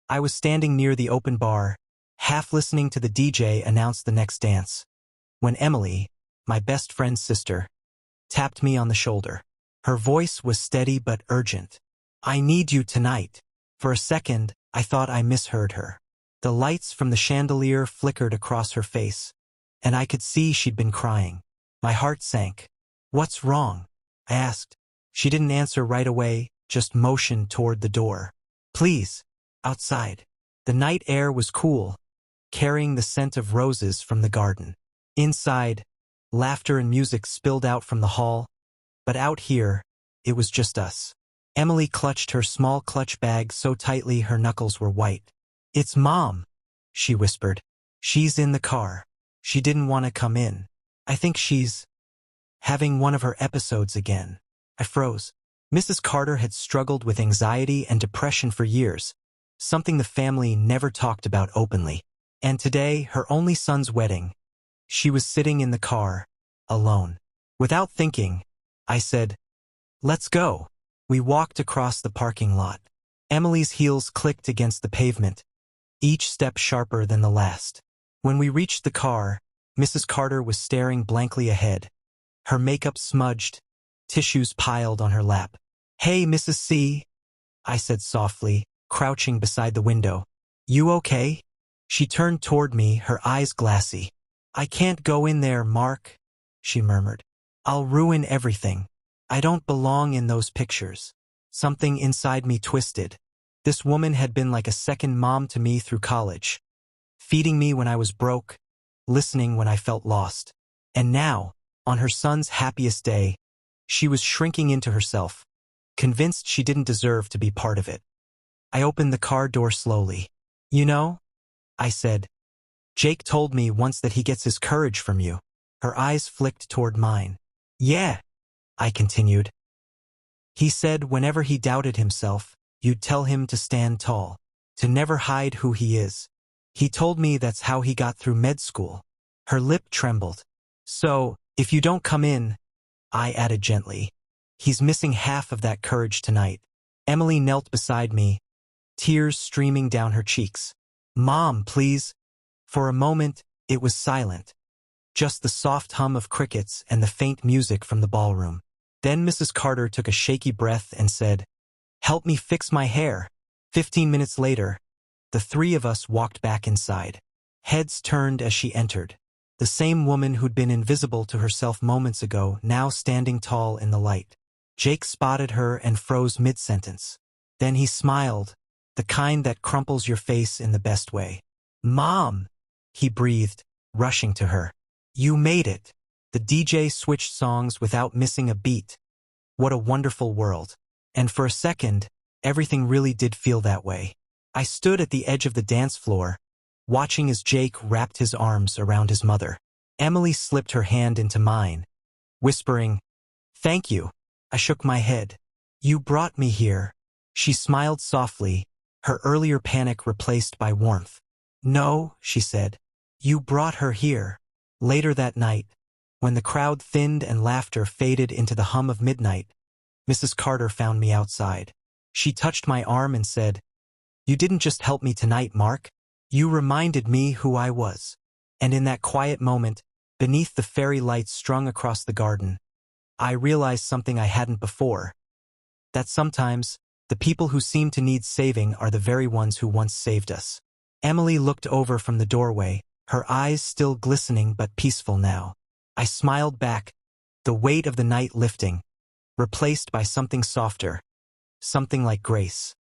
I was standing near the open bar, half listening to the DJ announce the next dance, when Emily, my best friend's sister, tapped me on the shoulder. Her voice was steady but urgent. "I need you tonight." For a second, I thought I misheard her. The lights from the chandelier flickered across her face, and I could see she'd been crying. My heart sank. "What's wrong?" I asked. She didn't answer right away, just motioned toward the door. "Please, outside." The night air was cool, carrying the scent of roses from the garden. Inside, laughter and music spilled out from the hall, but out here, it was just us. Emily clutched her small clutch bag so tightly her knuckles were white. "It's Mom," she whispered. "She's in the car. She didn't want to come in. I think she's having one of her episodes again." I froze. Mrs. Carter had struggled with anxiety and depression for years, something the family never talked about openly. And today, her only son's wedding, she was sitting in the car, alone. Without thinking, I said, "Let's go." We walked across the parking lot. Emily's heels clicked against the pavement, each step sharper than the last. When we reached the car, Mrs. Carter was staring blankly ahead, her makeup smudged, tissues piled on her lap. "Hey, Mrs. C," I said softly, crouching beside the window. "You okay?" She turned toward me, her eyes glassy. "I can't go in there, Mark," she murmured. "I'll ruin everything. I don't belong in those pictures." Something inside me twisted. This woman had been like a second mom to me through college, feeding me when I was broke, listening when I felt lost. And now, on her son's happiest day, she was shrinking into herself, convinced she didn't deserve to be part of it. I opened the car door slowly. "You know," I said, "Jake told me once that he gets his courage from you." Her eyes flicked toward mine. "Yeah," I continued. "He said whenever he doubted himself, you'd tell him to stand tall, to never hide who he is. He told me that's how he got through med school." Her lip trembled. "So, if you don't come in," I added gently, "he's missing half of that courage tonight." Emily knelt beside me, tears streaming down her cheeks. "Mom, please." For a moment, it was silent, just the soft hum of crickets and the faint music from the ballroom. Then Mrs. Carter took a shaky breath and said, "Help me fix my hair." 15 minutes later, the three of us walked back inside. Heads turned as she entered. The same woman who'd been invisible to herself moments ago, now standing tall in the light. Jake spotted her and froze mid-sentence. Then he smiled, the kind that crumples your face in the best way. "Mom," he breathed, rushing to her. "You made it." The DJ switched songs without missing a beat. What a wonderful world. And for a second, everything really did feel that way. I stood at the edge of the dance floor, watching as Jake wrapped his arms around his mother. Emily slipped her hand into mine, whispering, "Thank you." I shook my head. "You brought me here." She smiled softly, her earlier panic replaced by warmth. "No," she said. "You brought her here." Later that night, when the crowd thinned and laughter faded into the hum of midnight, Mrs. Carter found me outside. She touched my arm and said, "You didn't just help me tonight, Mark. You reminded me who I was." And in that quiet moment, beneath the fairy lights strung across the garden, I realized something I hadn't before. That sometimes, the people who seem to need saving are the very ones who once saved us. Emily looked over from the doorway, her eyes still glistening but peaceful now. I smiled back, the weight of the night lifting, replaced by something softer, something like grace.